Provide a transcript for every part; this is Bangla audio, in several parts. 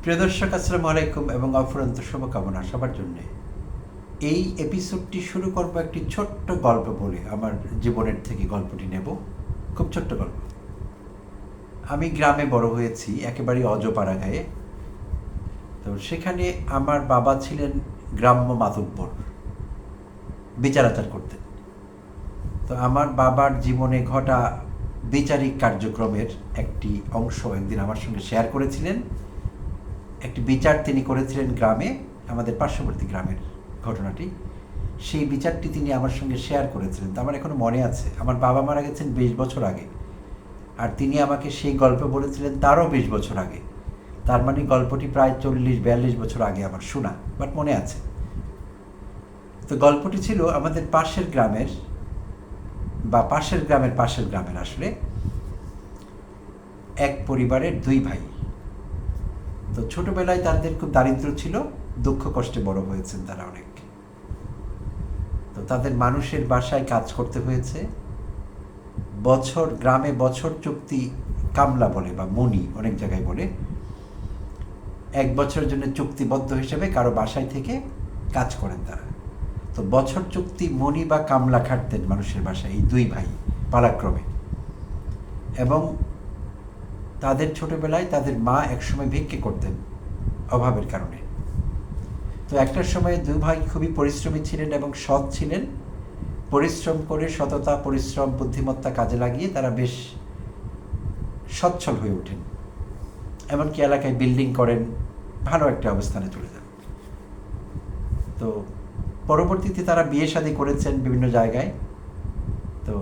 প্রিয় দর্শক, আসসালামু আলাইকুম এবং অফুরন্ত শুভকামনা সবার জন্যে। এই এপিসোডটি শুরু করব একটি ছোট্ট গল্প বলে। আমার জীবনের থেকে গল্পটি নেব, খুব ছোট্ট গল্প। আমি গ্রামে বড় হয়েছি, একেবারেই অজপাড়া গায়ে। তো সেখানে আমার বাবা ছিলেন গ্রাম্য মাতব্বর, বিচার আচার করতেন। তো আমার বাবার জীবনে ঘটা বিচারিক কার্যক্রমের একটি অংশ একদিন আমার সঙ্গে শেয়ার করেছিলেন। একটি বিচার তিনি করেছিলেন গ্রামে, আমাদের পার্শ্ববর্তী গ্রামের ঘটনাটি। সেই বিচারটি তিনি আমার সঙ্গে শেয়ার করেছিলেন। তো আমার এখনও মনে আছে। আমার বাবা মারা গেছেন 20 বছর আগে, আর তিনি আমাকে সেই গল্প বলেছিলেন তারও 20 বছর আগে। তার মানে গল্পটি প্রায় 40-42 বছর আগে আমার শোনা, বাট মনে আছে। তো গল্পটি ছিল আমাদের পাশের গ্রামের, বা পাশের গ্রামের আসলে এক পরিবারের দুই ভাই। তো ছোটবেলায় তাদের খুব দারিদ্র ছিল, দুঃখ কষ্টে বড় হয়েছেন তারা অনেক। তো তাদের মানুষের বাসায় কাজ করতে হয়েছে। গ্রামে বছর চুক্তি কামলা বলে, বা মনি অনেক জায়গায় বলে, 1 বছরের জন্য চুক্তিবদ্ধ হিসেবে কারো বাসায় থেকে কাজ করেন তারা। তো বছর চুক্তি মনি বা কামলা খাটতেন মানুষের বাসায় এই দুই ভাই পালাক্রমে। এবং তাদের ছোটবেলায় তাদের মা একসময় ভিক্ষে করতেন অভাবের কারণে। তো একটা সময়ে দুই ভাই খুবই পরিশ্রমী ছিলেন এবং সৎ ছিলেন। পরিশ্রম করে, সততা, পরিশ্রম, বুদ্ধিমত্তা কাজে লাগিয়ে তারা বেশ সচ্ছল হয়ে ওঠেন। এমনকি এলাকায় বিল্ডিং করেন, ভালো একটা অবস্থানে চলে যান। তো পরবর্তীতে তারা বিয়ে শাদী করেছেন বিভিন্ন জায়গায়। তো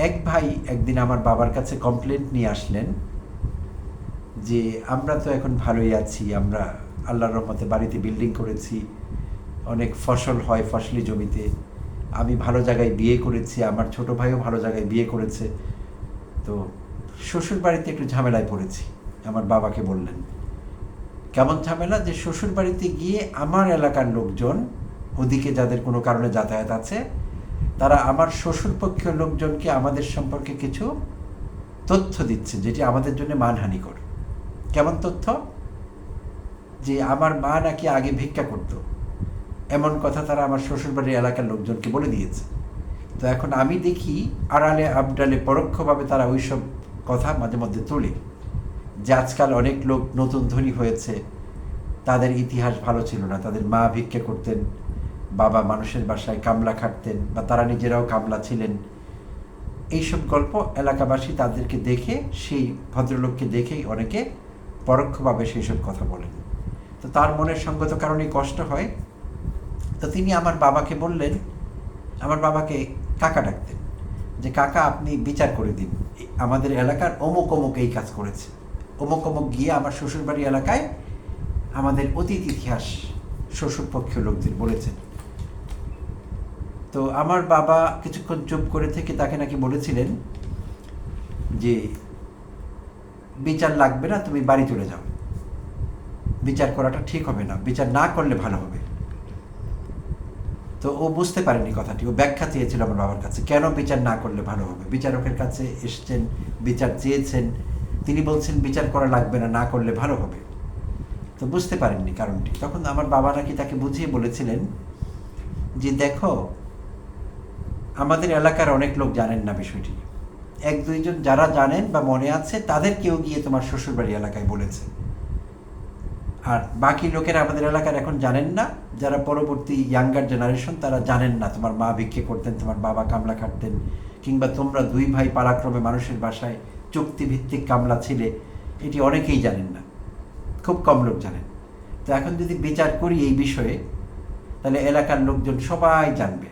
এক ভাই একদিন আমার বাবার কাছে কমপ্লেন্ট নিয়ে আসলেন যে আমরা তো এখন ভালোই আছি, আমরা আল্লাহর রহমতে বাড়িতে বিল্ডিং করেছি, অনেক ফসল হয় ফসলি জমিতে, আমি ভালো জায়গায় বিয়ে করেছি, আমার ছোট ভাইও ভালো জায়গায় বিয়ে করেছে। তো শ্বশুর বাড়িতে একটু ঝামেলায় পড়েছি। আমার বাবাকে বললেন, কেমন ঝামেলা? যে শ্বশুর বাড়িতে গিয়ে আমার এলাকার লোকজন, ওদিকে যাদের কোনো কারণে যাতায়াত আছে, তারা আমার শ্বশুরপক্ষীয় লোকজনকে আমাদের সম্পর্কে কিছু তথ্য দিচ্ছে যেটি আমাদের জন্য মানহানিকর। কেমন তথ্য? যে আমার মা নাকি আগে ভিক্ষা করতো, এমন কথা তারা আমার শ্বশুরবাড়ির এলাকার লোকজনকে বলে দিয়েছে। তো এখন আমি দেখি আড়ালে আবডালে পরোক্ষভাবে তারা ওইসব কথা মাঝে মধ্যে তোলে, যে আজকাল অনেক লোক নতুন ধনী হয়েছে, তাদের ইতিহাস ভালো ছিল না, তাদের মা ভিক্ষা করতেন, বাবা মানুষের বাসায় কামলা খাটতেন, বা তারা নিজেরাও কামলা ছিলেন। এইসব গল্প এলাকাবাসী তাদেরকে দেখে, সেই ভদ্রলোককে দেখেই অনেকে পরোক্ষভাবে সেই সব কথা বলেন। তো তার মনের সঙ্গত কারণেই কষ্ট হয়। তো তিনি আমার বাবাকে বললেন, আমার বাবাকে কাকা ডাকতেন, যে কাকা আপনি বিচার করে দিন, আমাদের এলাকার অমুক অমুক এই কাজ করেছে, অমুক অমুক গিয়ে আমার শ্বশুরবাড়ি এলাকায় আমাদের অতীত ইতিহাস শ্বশুরপক্ষীয় লোকদের বলেছেন। তো আমার বাবা কিছুক্ষণ চুপ করে থেকে তাকে নাকি বলেছিলেন যে বিচার লাগবে না, তুমি বাড়ি চলে যাও, বিচার করাটা ঠিক হবে না, বিচার না করলে ভালো হবে। তো ও বুঝতে পারেনি কথাটি, ও ব্যাখ্যা চেয়েছিল আমার বাবার কাছে, কেন বিচার না করলে ভালো হবে। বিচারকের কাছে এসছেন, বিচার চেয়েছেন, তিনি বলছেন বিচার করা লাগবে না, না করলে ভালো হবে। তো বুঝতে পারেননি কারণটি। তখন আমার বাবা নাকি তাকে বুঝিয়ে বলেছিলেন যে দেখো, আমাদের এলাকার অনেক লোক জানেন না বিষয়টি, 1-2 জন যারা জানেন বা মনে আছে তাদের কেউ গিয়ে তোমার শ্বশুরবাড়ি এলাকায় বলেছে, আর বাকি লোকেরা আমাদের এলাকার এখন জানেন না, যারা পরবর্তী ইয়াঙ্গার জেনারেশন তারা জানেন না তোমার মা ভিক্ষে করতেন, তোমার বাবা কামলা খাটতেন, কিংবা তোমরা দুই ভাই পালাক্রমে মানুষের বাসায় চুক্তিভিত্তিক কামলা ছিলে, এটি অনেকেই জানেন না, খুব কম লোক জানেন। তো এখন যদি বিচার করি এই বিষয়ে, তাহলে এলাকার লোকজন সবাই জানবে।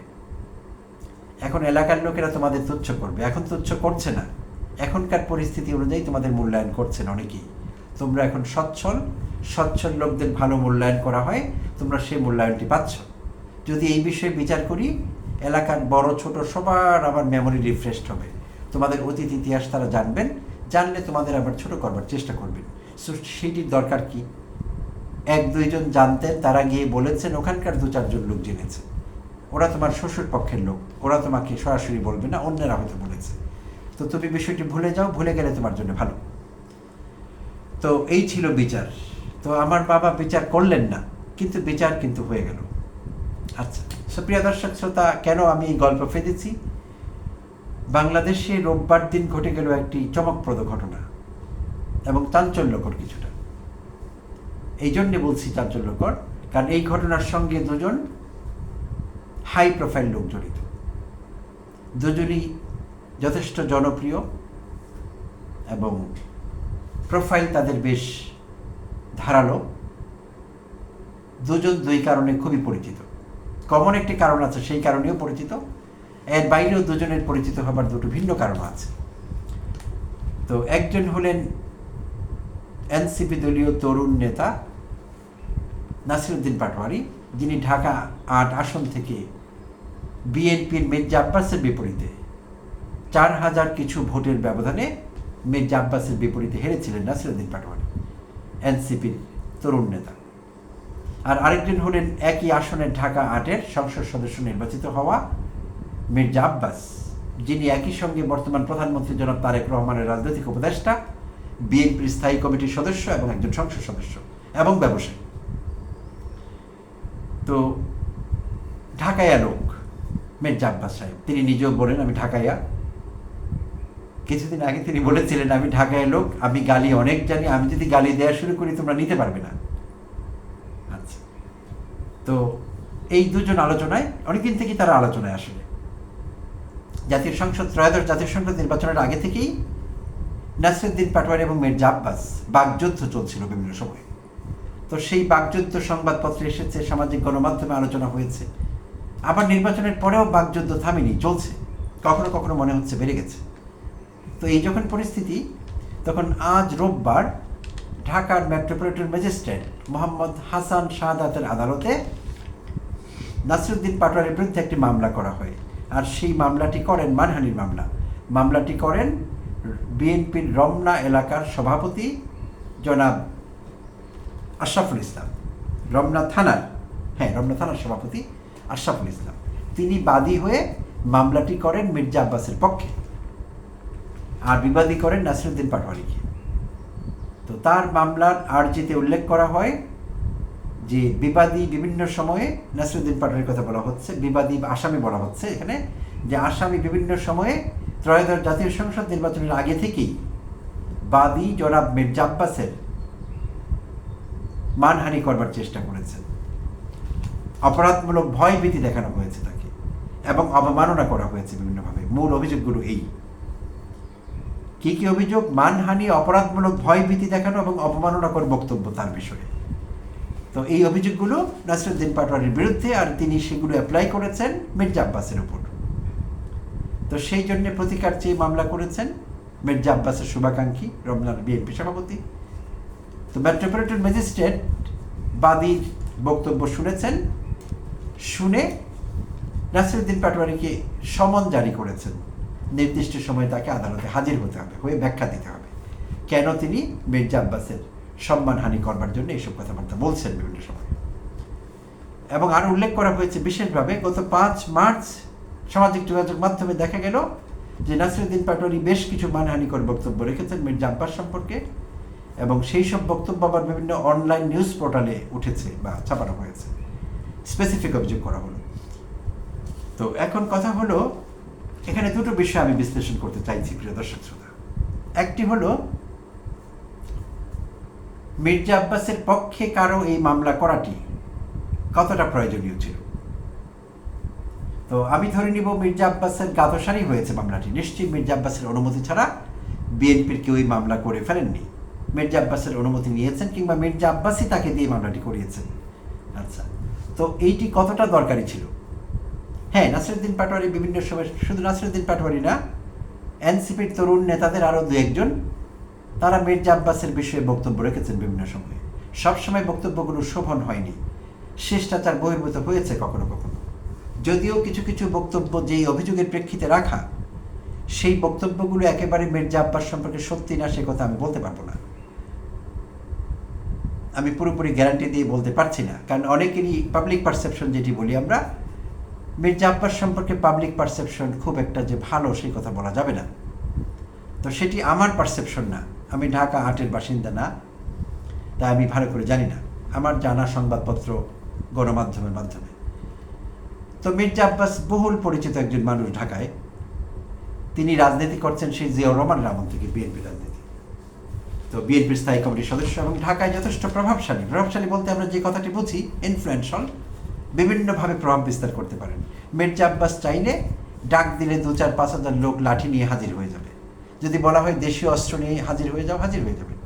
এখন এলাকার লোকেরা তোমাদের তুচ্ছ করবে, এখন তুচ্ছ করছে না, এখনকার পরিস্থিতি অনুযায়ী তোমাদের মূল্যায়ন করছে না অনেকেই। তোমরা এখন সচ্ছল লোকদের ভালো মূল্যায়ন করা হয়, তোমরা সেই মূল্যায়নটি পাচ্ছ। যদি এই বিষয়ে বিচার করি, এলাকার বড় ছোট সবার আবার মেমোরি রিফ্রেশড হবে, তোমাদের অতীত ইতিহাস তারা জানবেন, জানলে তোমাদের আবার ছোট করবার চেষ্টা করবেন। সো সেটির দরকার কি? 1-2 জন জানতেন, তারা গিয়ে বলেছেন, ওখানকার 2-4 জন লোক জেনেছে, ওরা তোমার শ্বশুর পক্ষের লোক, ওরা তোমাকে সরাসরি বলবে না, অন্যেরা হয়তো বলেছে। তো তুমি বিষয়টি ভুলে যাও, ভুলে গেলে তোমার জন্য ভালো। তো এই ছিল বিচার। তো আমার বাবা বিচার করলেন না, কিন্তু বিচার কিন্তু হয়ে গেল। আচ্ছা, সুপ্রিয় দর্শক শ্রোতা, কেন আমি এই গল্প ফেলেছি? বাংলাদেশে রোববার দিন ঘটে গেল একটি চমকপ্রদ ঘটনা এবং চাঞ্চল্যকর কিছুটা। এই জন্যে বলছি চাঞ্চল্যকর, কারণ এই ঘটনার সঙ্গে দুজন হাই প্রোফাইল লোক জড়িত। দুজনই যথেষ্ট জনপ্রিয় এবং প্রোফাইল তাদের বেশ ধারালো। দুজন দুই কারণে খুবই পরিচিত। কমন একটি কারণ আছে, সেই কারণেও পরিচিত। এর বাইরেও দুজনের পরিচিত হবার দুটো ভিন্ন কারণ আছে। তো একজন হলেন এনসিপি দলীয় তরুণ নেতা নাসিরউদ্দিন পাটোয়ারি, যিনি ঢাকা ৮ আসন থেকে বিএনপির মির্জা আব্বাসের বিপরীতে ৪,০০০ কিছু ভোটের ব্যবধানে মির্জা আব্বাসের বিপরীতে হেরেছিলেন নাসিরউদ্দিন পাটোয়ারি, এনসিপির তরুণ নেতা। আর আরেকজন হলেন একই আসনের ঢাকা ৮-এর সংসদ সদস্য নির্বাচিত হওয়া মির্জা আব্বাস, যিনি একই সঙ্গে বর্তমান প্রধানমন্ত্রী জনাব তারেক রহমানের রাজনৈতিক উপদেষ্টা, বিএনপির স্থায়ী কমিটির সদস্য এবং একজন সংসদ সদস্য এবং ব্যবসায়ী। তো ঢাকাইয়া লোক মির্জা আব্বাস সাহেব, তিনি নিজেও বলেন আমি ঢাকাইয়া। কিছুদিন আগে তিনি বলেছিলেন আমি ঢাকাইয়া লোক, আমি গালি অনেক জানি, আমি যদি গালি দেওয়া শুরু করি তোমরা নিতে পারবে না। আচ্ছা, তো এই দুজন আলোচনায় অনেকদিন থেকেই তারা আলোচনায় আসলে জাতীয় সংসদ ত্রয়োদশ জাতীয় সংসদ নির্বাচনের আগে থেকেই নাসিরউদ্দিন পাটোয়ারি এবং মির্জা আব্বাস বাগযুদ্ধ চলছিল বিভিন্ন সময়। তো সেই বাগযুদ্ধ সংবাদপত্রে এসেছে, সামাজিক গণমাধ্যমে আলোচনা হয়েছে। আবার নির্বাচনের পরেও বাগযুদ্ধ থামেনি, চলছে, কখনো কখনো মনে হচ্ছে বেড়ে গেছে। তো এই যখন পরিস্থিতি, তখন আজ রোববার ঢাকার মেট্রোপলিটন ম্যাজিস্ট্রেট মোহাম্মদ হাসান শাহাদাতের আদালতে নাসিরউদ্দিন পাটোয়ারির বিরুদ্ধে একটি মামলা করা হয়। আর সেই মামলাটি করেন মানহানির মামলা। মামলাটি করেন বিএনপির রমনা এলাকার সভাপতি জনাব আশরাফুল ইসলাম, রমনা থানার সভাপতি আশরাফুল ইসলাম। তিনি বাদী হয়ে মামলাটি করেন মির্জা আব্বাসের পক্ষে, আর বিবাদী করেন নাসিরউদ্দিন পাটোয়ারিকে। তো তার মামলার আর্জিতে উল্লেখ করা হয় যে বিবাদী বিভিন্ন সময়ে, নাসিরউদ্দিন পাটোয়ারির কথা বলা হচ্ছে, বিবাদী আসামি বলা হচ্ছে এখানে, যে আসামি বিভিন্ন সময়ে ত্রয়োদশ জাতীয় সংসদ নির্বাচনের আগে থেকেই বাদী জনাব মির্জা আব্বাসের মানহানি করবার চেষ্টা করেছেন। অপরাধমূলক ভয় ভীতি দেখানো হয়েছে তাকে এবং অবমাননা করা হয়েছে বিভিন্নভাবে। মূল অভিযোগগুলো এই কি কি অভিযোগ? মানহানি, অপরাধমূলক ভয় ভীতি দেখানো এবং অবমাননাকর বক্তব্য তার বিষয়ে। তো এই অভিযোগগুলো নাসিরউদ্দিন পাটোয়ারির বিরুদ্ধে, আর তিনি সেগুলো অ্যাপ্লাই করেছেন মির্জা আব্বাসের উপর। তো সেই জন্য প্রতিকার চেয়ে মামলা করেছেন মির্জা আব্বাসের শুভাকাঙ্ক্ষী রমনার বিএনপি সভাপতি। তো মেট্রোপলিটন ম্যাজিস্ট্রেট বাদীর বক্তব্য শুনেছেন, শুনে নাসিরউদ্দিন পাটোয়ারিকে সমন জারি করেছেন। নির্দিষ্ট সময়ে তাকে আদালতে হাজির হতে হবে, হয়ে ব্যাখ্যা দিতে হবে কেন তিনি মির্জা আব্বাসের সম্মানহানি করবার জন্য এইসব কথাবার্তা বলছেন বিভিন্ন সময়। এবং আরও উল্লেখ করা হয়েছে বিশেষভাবে, গত 5 মার্চ সামাজিক যোগাযোগ মাধ্যমে দেখা গেল যে নাসিরউদ্দিন পাটোয়ারি বেশ কিছু মানহানিকর বক্তব্য রেখেছেন মির্জা আব্বাস সম্পর্কে, এবং সেই সব বক্তব্য আবার বিভিন্ন অনলাইন নিউজ পোর্টালে উঠেছে বা ছাপানো হয়েছে, স্পেসিফিক অভিযোগ করা হলো। তো এখন কথা হলো, এখানে দুটো বিষয় আমি বিশ্লেষণ করতে চাইছি প্রিয় দর্শক শ্রোতা। একটি হলো মির্জা আব্বাসের পক্ষে কারো এই মামলা করাটি কতটা প্রয়োজনীয় ছিল। তো আমি ধরে নিব মির্জা আব্বাসের গাদসারই হয়েছে মামলাটি। নিশ্চয়ই মির্জা আব্বাসের অনুমতি ছাড়া বিএনপির কেউই মামলা করে ফেলেননি। মির্জা আব্বাসের অনুমতি নিয়েছেন কিংবা মির্জা আব্বাসই তাকে দিয়ে মামলাটি করিয়েছেন। আচ্ছা, তো এইটি কতটা দরকারি ছিল? হ্যাঁ, নাসিরউদ্দিন পাটোয়ারি বিভিন্ন সময়, শুধু নাসিরউদ্দিন পাটোয়ারি না, এনসিপির তরুণ নেতাদের আরও 2-1 তারা মির্জা আব্বাসের বিষয়ে বক্তব্য রেখেছেন বিভিন্ন সময়ে। সবসময় বক্তব্যগুলো শোভন হয়নি, শিষ্টাচার বহির্ভূত হয়েছে কখনো কখনো। যদিও কিছু কিছু বক্তব্য যেই অভিযোগের প্রেক্ষিতে রাখা, সেই বক্তব্যগুলো একেবারে মির্জা আব্বাস সম্পর্কে সত্যি না সে কথা আমি বলতে পারবো না, আমি পুরোপুরি গ্যারান্টি দিয়ে বলতে পারছি না। কারণ অনেকেরই পাবলিক পারসেপশন যেটি বলি আমরা, মির্জা আব্বাস সম্পর্কে পাবলিক পারসেপশন খুব একটা যে ভালো সেই কথা বলা যাবে না। তো সেটি আমার পারসেপশন না, আমি ঢাকা 8-এর বাসিন্দা না, তাই আমি ভালো করে জানি না, আমার জানা সংবাদপত্র গণমাধ্যমের মাধ্যমে। তো মির্জা আব্বাস বহুল পরিচিত একজন মানুষ ঢাকায়, তিনি রাজনীতি করছেন সেই জিয়াউর রহমানের আমল থেকে, বিএনপি রাজনীতি। তো বিএনপির স্থায়ী কমিটির সদস্য এবং ঢাকায় যথেষ্ট প্রভাবশালী বলতে আমরা যে কথাটি বুঝি ইনফ্লুয়েন্সিয়াল, বিভিন্নভাবে প্রভাব বিস্তার করতে পারেন। মির্জা আব্বাস চাইলে ডাক দিলে 2-4-5 হাজার লোক লাঠি নিয়ে হাজির হয়ে যাবে। যদি বলা হয় দেশীয় অস্ত্র নিয়ে হাজির হয়ে যাবেন।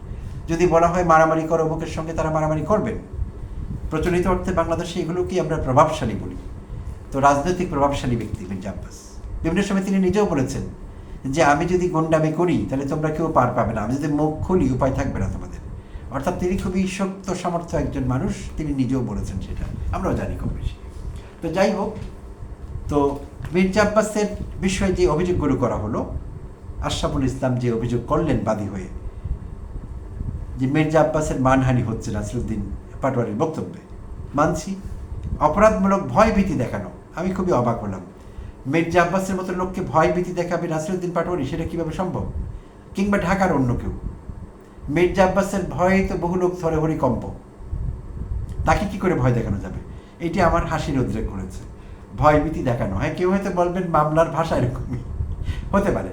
যদি বলা হয় মারামারি করো অমুকের সঙ্গে, তারা মারামারি করবেন। প্রচলিত অর্থে বাংলাদেশে এগুলোকেই আমরা প্রভাবশালী বলি। তো রাজনৈতিক প্রভাবশালী ব্যক্তি মির্জা আব্বাস। বিভিন্ন সময় তিনি নিজেও বলেছেন যে আমি যদি গন্ডামি করি তাহলে তোমরা কেউ পার পাবে না, আমি যদি মুখ খুলি উপায় থাকবে না তোমাদের। অর্থাৎ তিনি খুবই শক্ত সামর্থ্য একজন মানুষ, তিনি নিজেও বলেছেন, সেটা আমরাও জানি কম বেশি। তো যাই হোক, তো মির্জা আব্বাসের বিষয়ে যে অভিযোগগুলো করা হলো, আশরাফুল ইসলাম যে অভিযোগ করলেন বাদী হয়ে, যে মির্জা আব্বাসের মানহানি হচ্ছে নাসিরউদ্দিন পাটোয়ারির বক্তব্যে, মানছি। অপরাধমূলক ভয় ভীতি দেখানো, আমি খুবই অবাক হলাম। মির্জা আব্বাসের মতো লোককে ভয় ভীতি দেখাবে নাসিরউদ্দিন পাটোয়ারি, সেটা কীভাবে সম্ভব? কিংবা ঢাকার অন্য কেউ? মির্জা আব্বাসের ভয়ে তো বহু লোক থরে হরিকম্প, তাকে কি করে ভয় দেখানো যাবে? এটি আমার হাসির উদ্রেক করেছে। ভয় ভীতি দেখানো, হ্যাঁ, কেউ হয়তো বলবেন মামলার ভাষা এরকমই হতে পারে,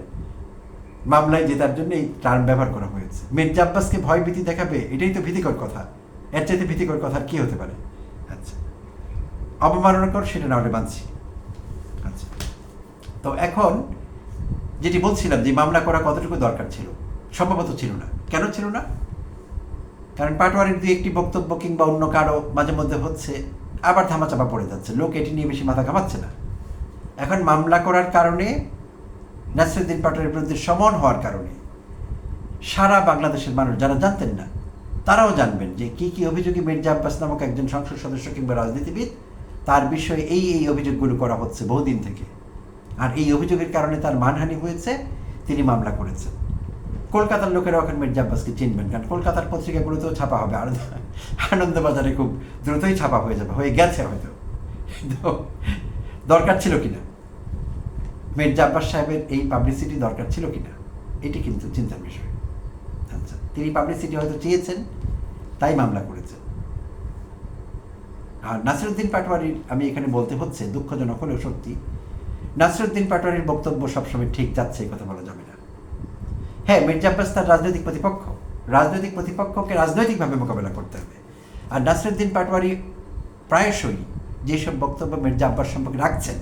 মামলায় জেতার জন্য এই টার্ম ব্যবহার করা হয়েছে। মির্জা আব্বাসকে ভয় ভীতি দেখাবে, এটাই তো ভীতিকর কথা। এর চাইতে ভীতিকর কথা কি হতে পারে? আচ্ছা, অবমাননাকর সেটা না হলে মানছি। আচ্ছা, তো এখন যেটি বলছিলাম যে মামলা করা কতটুকু দরকার ছিল, সম্ভবত ছিল না। কেন ছিল না? কারণ পাটোয়ারির 2-1টি বক্তব্য কিংবা অন্য কারো মাঝে মধ্যে হচ্ছে, আবার ধামাচাপা পড়ে যাচ্ছে, লোক এটি নিয়ে বেশি মাথা ঘামাচ্ছে না। এখন মামলা করার কারণে, নাসিরউদ্দিন পাটোয়ারির বিরুদ্ধে সমন হওয়ার কারণে সারা বাংলাদেশের মানুষ যারা জানতেন না, তারাও জানবেন যে কি কি অভিযোগে মির্জা আব্বাস নামক একজন সংসদ সদস্য কিংবা রাজনীতিবিদ, তার বিষয়ে এই অভিযোগগুলো করা হচ্ছে বহুদিন থেকে। আর এই অভিযোগের কারণে তার মানহানি হয়েছে, তিনি মামলা করেছেন। কলকাতার লোকেরা এখন মির্জা আব্বাসকে চিনবেন, কারণ কলকাতার পত্রিকাগুলোতেও ছাপা হবে, আর আনন্দবাজারে খুব দ্রুতই ছাপা হয়ে গেছে হয়তো। দরকার ছিল কিনা মির্জা আব্বাস সাহেবের এই পাবলিসিটি, দরকার ছিল কিনা, এটি কিন্তু চিন্তার বিষয়। আচ্ছা, তিনি পাবলিসিটি হয়তো চেয়েছেন, তাই মামলা করেছেন। আর নাসিরউদ্দিন পাটোয়ারির, আমি এখানে বলতে হচ্ছে দুঃখজনক হলেও সত্যি, নাসিরউদ্দিন পাটোয়ারির বক্তব্য সবসময় ঠিক যাচ্ছে, কথা বলা যাবে না। হ্যাঁ, মির্জা আব্বাস তার রাজনৈতিক প্রতিপক্ষকে রাজনৈতিকভাবে মোকাবেলা করতে হবে। আর নাসিরউদ্দিন পাটোয়ারি প্রায়শই যেসব বক্তব্য মির্জা আব্বাস সম্পর্কে রাখছেন,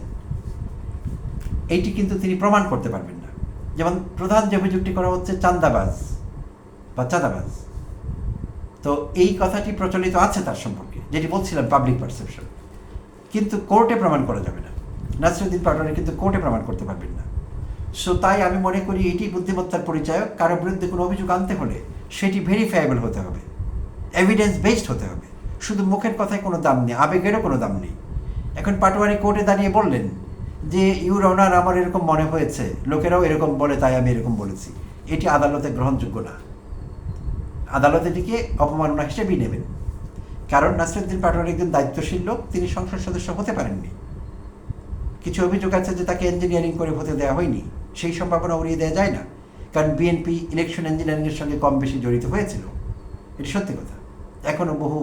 এইটি কিন্তু তিনি প্রমাণ করতে পারবেন না। যেমন প্রধান যে অভিযোগটি করা হচ্ছে চাঁদাবাজ। তো এই কথাটি প্রচলিত আছে তার সম্পর্কে, যেটি বলছিলাম পাবলিক পারসেপশন, কিন্তু কোর্টে প্রমাণ করা যাবে না। নাসিরউদ্দিন পাটোয়ারি কিন্তু কোর্টে প্রমাণ করতে পারবেন না। সো তাই আমি মনে করি এটি বুদ্ধিমত্তার পরিচয়। কারো বিরুদ্ধে কোনো অভিযোগ আনতে হলে সেটি ভেরিফায়েবল হতে হবে, এভিডেন্স বেসড হতে হবে। শুধু মুখের কথায় কোনো দাম নেই, আবেগেরও কোনো দাম নেই। এখন পাটোয়ারি কোর্টে দাঁড়িয়ে বললেন যে ইউর অনার, আমার এরকম মনে হয়েছে, লোকেরাও এরকম বলে, তাই আমি এরকম বলেছি, এটি আদালতে গ্রহণযোগ্য না। আদালত এটিকে অপমাননা হিসেবেই নেবেন। কারণ নাসিরউদ্দিন পাটোয়ারি একজন দায়িত্বশীল লোক, তিনি সংসদ সদস্য হতে পারেননি। কিছু অভিযোগ আছে যে তাকে ইঞ্জিনিয়ারিং করে হতে দেওয়া হয়নি, সেই সম্ভাবনা উড়িয়ে দেওয়া যায় না। কারণ বিএনপি ইলেকশন ইঞ্জিনিয়ারিংয়ের সঙ্গে কম বেশি জড়িত হয়েছিল, এটি সত্যি কথা। এখনও বহু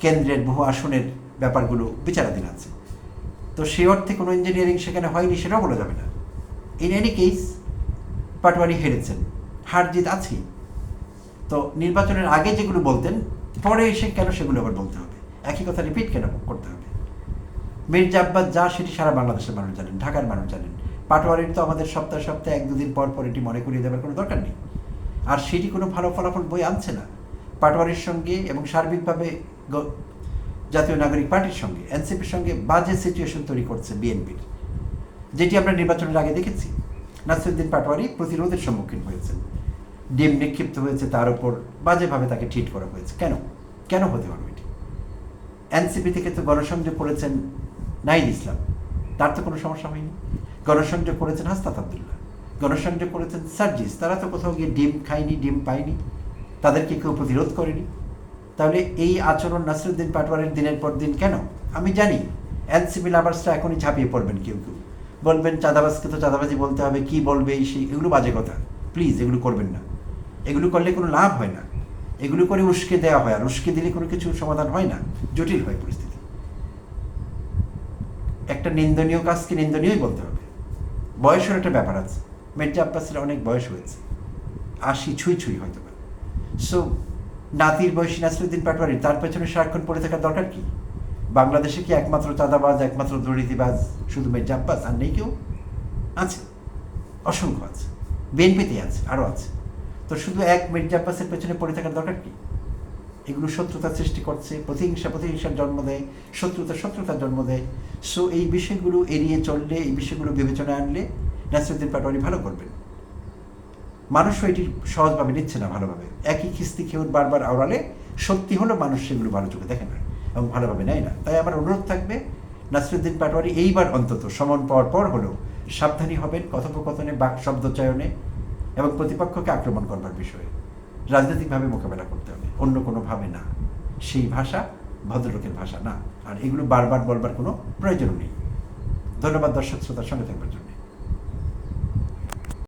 কেন্দ্রের বহু আসনের ব্যাপারগুলো বিচারাধীন আছে। তো সেই অর্থে কোনো ইঞ্জিনিয়ারিং সেখানে হয়নি সেটাও বলা যাবে না। ইন এনি কেস পাটোয়ারি হেরেছেন, হার জিত আছেই। তো নির্বাচনের আগে যেগুলো বলতেন, পরে এসে কেন সেগুলো আবার বলতে হবে? একই কথা রিপিট কেন করতে হবে? মির্জা আব্বাস যা, সেটি সারা বাংলাদেশের মানুষ জানেন, ঢাকার মানুষ জানেন। পাটোয়ারির তো আমাদের সপ্তাহে 1-2 দিন পর এটি মনে করিয়ে দেওয়ার কোনো দরকার নেই। আর সেটি কোনো ভালো ফলাফল বই আনছে না। পাটোয়ারির সঙ্গে এবং সার্বিকভাবে জাতীয় নাগরিক পার্টির সঙ্গে, এনসিপির সঙ্গে বাজে সিচুয়েশন তৈরি করছে বিএনপির, যেটি আমরা নির্বাচনের আগে দেখেছি। নাসিরউদ্দিন পাটোয়ারি প্রতিরোধের সম্মুখীন হয়েছেন, ডিম নিক্ষিপ্ত হয়েছে তার উপর, বাজেভাবে তাকে ট্রিট করা হয়েছে। কেন হতে পারবে এটি? এনসিপি থেকে তো গণসংযোগ করেছেন নাহিদ ইসলাম, তার তো কোনো সমস্যা হয়নি। গণসংযোগ করেছেন হাসনাত আব্দুল্লাহ, গণসংযোগ করেছেন সার্জিস, তারা তো কোথাও গিয়ে ডিম খায়নি, ডিম পায়নি, তাদেরকে কেউ প্রতিরোধ করেনি। তাহলে এই আচরণ নাসিরউদ্দিন পাটোয়ারির দিনের পর দিন কেন? আমি জানি এনসিপি লাভার্সরা এখনই ঝাঁপিয়ে পড়বেন, কেউ বলবেন চাঁদাবাজকে তো চাঁদাবাজি বলতে হবে, কি বলবে এই সেই, এগুলো বাজে কথা। প্লিজ এগুলো করবেন না, এগুলো করলে কোনো লাভ হয় না। এগুলো করে উস্কে দেওয়া হয়, আর উস্কে দিলে কোনো কিছু সমাধান হয় না, জটিল হয় পরিস্থিতি। একটা নিন্দনীয় কাজকে নিন্দনীয়ই বলতে হবে। বয়সের একটা ব্যাপার আছে, মির্জা আব্বাসের অনেক বয়স হয়েছে, 80 ছুঁই ছুঁই হয়তো। সো নাতির বয়সী নাসিরুদ্দিন পাটোয়ারি, তার পেছনে সারাক্ষণ পড়ে থাকার দরকার কি? বাংলাদেশে কি একমাত্র চাঁদাবাজ, একমাত্র দুর্নীতিবাজ শুধু মির্জা আব্বাস? আর নেই কেউ? আছে, অসংখ্য আছে, বিএনপিতে আছে, আরও আছে। তো শুধু এক মির্জা আব্বাসের পেছনে পড়ে থাকার দরকার কি? এগুলো শত্রুতার সৃষ্টি করছে, প্রতিহিংসার জন্ম দেয়, শত্রুতার জন্ম দেয়। সো এই বিষয়গুলো এড়িয়ে চললে, এই বিষয়গুলো বিবেচনায় আনলে নাসিরুদ্দিন পাটোয়ারি ভালো করবেন। মানুষও এটি সহজভাবে নিচ্ছে না, ভালোভাবে। একই খিস্তি খেউর বারবার আওড়ালে সত্যি হলো মানুষ সেগুলো ভালো চোখে দেখে না এবং ভালোভাবে নেয় না। তাই আমার অনুরোধ থাকবে, নাসিরুদ্দিন পাটোয়ারি এইবার অন্তত সমন পাওয়ার পর হলেও সাবধানী হবেন কথোপকথনে, বাক শব্দ চয়নে এবং প্রতিপক্ষকে আক্রমণ করবার বিষয়ে। রাজনৈতিকভাবে মোকাবেলা করতে হবে, অন্য কোনোভাবে না। সেই ভাষা ভদ্রলোকের ভাষা না, আর এগুলো বারবার বলবার কোনো প্রয়োজন নেই। ধন্যবাদ দর্শক শ্রোতার সঙ্গে থাকবার জন্য।